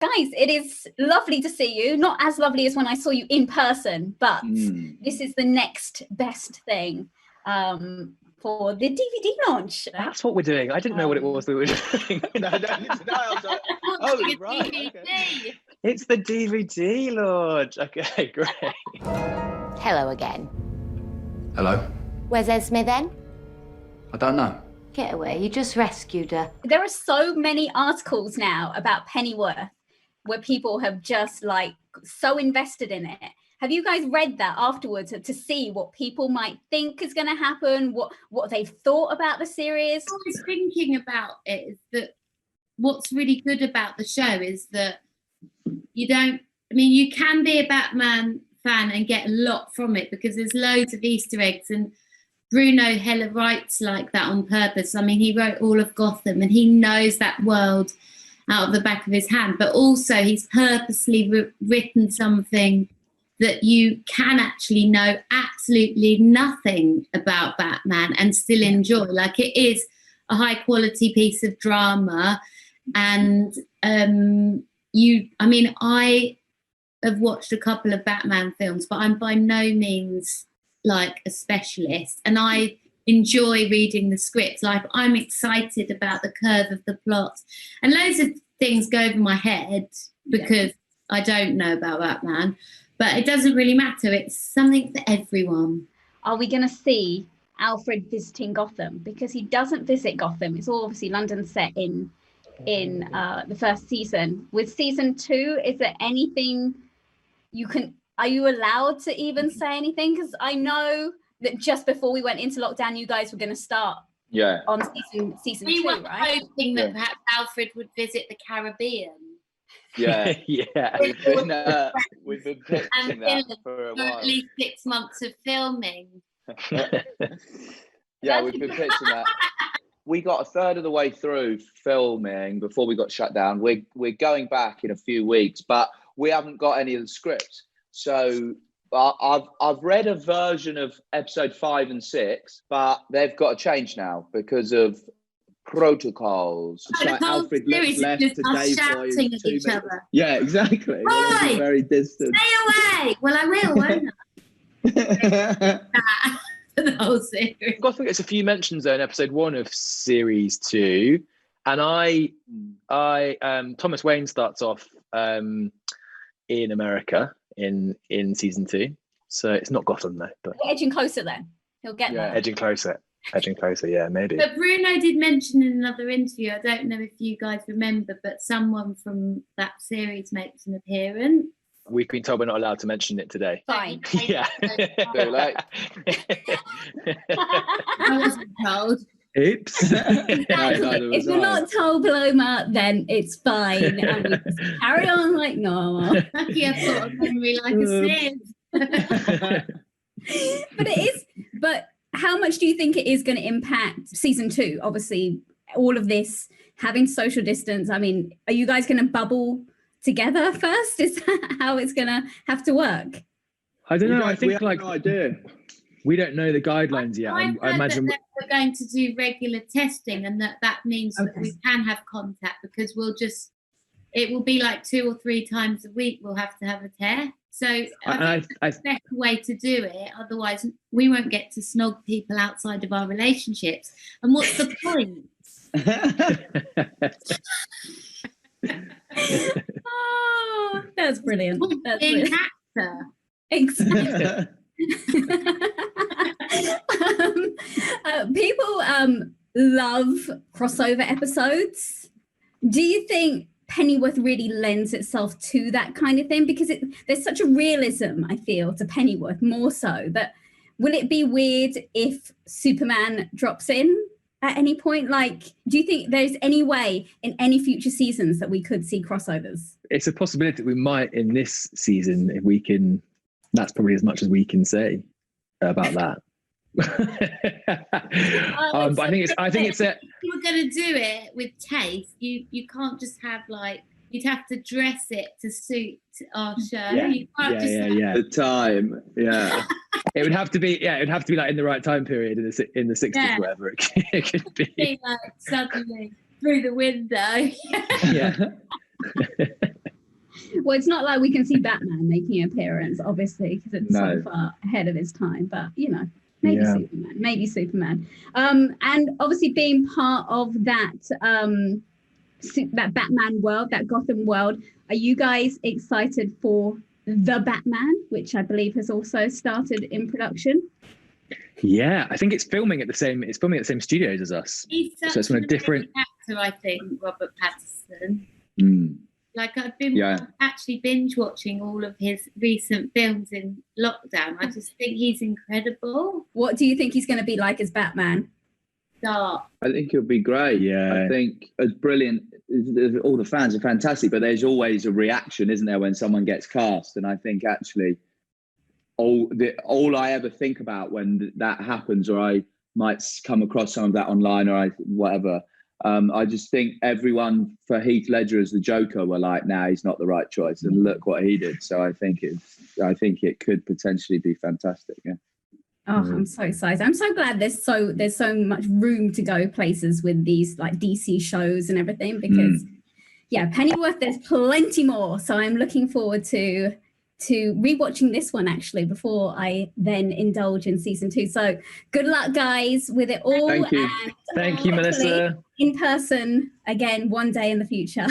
Guys, it is lovely to see you. Not as lovely as when I saw you in person, but this is the next best thing for the DVD launch. That's what we're doing. I didn't know what it was that we were doing. I was like, oh, right. Okay. It's the DVD launch. Okay, great. Hello again. Hello? Where's Esme then? I don't know. Get away, you just rescued her. There are so many articles now about Pennyworth where people have just like so invested in it. Have you guys read that afterwards to see what people might think is going to happen, what they've thought about the series? What I was thinking about it is that what's really good about the show is that you can be a Batman fan and get a lot from it because there's loads of Easter eggs, and Bruno hella writes like that on purpose. I mean, he wrote all of Gotham and he knows that world out of the back of his hand, but also he's purposely written something that you can actually know absolutely nothing about Batman and still enjoy. Like, it is a high quality piece of drama. And I have watched a couple of Batman films, but I'm by no means like a specialist, and I enjoy reading the scripts. Like, I'm excited about the curve of the plot, and loads of things go over my head because I don't know about Batman, but it doesn't really matter. It's something for everyone. Are we going to see Alfred visiting Gotham? Because he doesn't visit Gotham. It's all obviously London set in the first season. With season 2, is there anything are you allowed to even say anything? Because I know that just before we went into lockdown, you guys were going to start on season 2, were right? hoping that perhaps Alfred would visit the Caribbean. Yeah, yeah. We've been pitching that for a while. At least 6 months of filming. Yeah, we've been pitching that. We got a third of the way through filming before we got shut down. We're going back in a few weeks, but we haven't got any of the scripts. So I've read a version of episode 5 and 6, but they've got to change now because of protocols. So like Alfred left today for 2 minutes. Yeah, exactly. Right. Very distant. Stay away. Well, I will, won't I? The whole series. I think it's a few mentions there in episode 1 of series 2, and Thomas Wayne starts off in America in season 2, so it's not Gotham though. But edging closer then. He'll get there. Edging closer. Yeah, maybe. But Bruno did mention in another interview, I don't know if you guys remember, but someone from that series makes an appearance. We've been told we're not allowed to mention it today. Fine. Yeah. Like. I wasn't told. Oops. If you're not told, Paloma, then it's fine. And we just carry on like normal. Lucky I've got a memory like a sieve. But how much do you think it is going to impact season 2? Obviously, all of this, having social distance. I mean, are you guys going to bubble together first? Is that how it's going to have to work? I don't know. I think we have no idea. We don't know the guidelines yet. I imagine that we're going to do regular testing, and that means that we can have contact, because it will be like 2 or 3 times a week we'll have to have a test. So I think that's the best way to do it. Otherwise, we won't get to snog people outside of our relationships. And what's the point? Oh, that's brilliant. That's being brilliant. actor. Exactly. People love crossover episodes. Do you think Pennyworth really lends itself to that kind of thing? Because there's such a realism, I feel, to Pennyworth, more so that will it be weird if Superman drops in at any point? Like, do you think there's any way in any future seasons that we could see crossovers? It's a possibility that we might in this season, if we can. That's probably as much as we can say about that. But I think it's a. If you were going to do it with taste, you can't just have like, you'd have to dress it to suit our show. Yeah. You can't The time, yeah. It would have to be like in the right time period in the 60s, whatever it could be. Like suddenly through the window. Yeah. Well, it's not like we can see Batman making an appearance, obviously, because it's so far ahead of his time. But, you know, maybe Superman. And obviously being part of that that Batman world, that Gotham world, are you guys excited for The Batman, which I believe has also started in production? Yeah, I think it's filming at the same studios as us. He's such So it's an on a different actor, I think, Robert Pattinson. Mm. Like I've been actually binge watching all of his recent films in lockdown. I just think he's incredible. What do you think he's going to be like as Batman? Dark. I think it'll be great. Yeah. I think it's brilliant. All the fans are fantastic, but there's always a reaction, isn't there, when someone gets cast? And I think actually all I ever think about when that happens, or I might come across some of that online or whatever, I just think everyone for Heath Ledger as the Joker were like, nah, he's not the right choice. And look what he did. So I think it could potentially be fantastic. Yeah. Oh, I'm so excited. I'm so glad there's so much room to go places with these like DC shows and everything, because Pennyworth, there's plenty more. So I'm looking forward to rewatching this one actually before I then indulge in season 2. So good luck, guys, with it all. Thank you. And Thank you, Melissa. in person again one day in the future.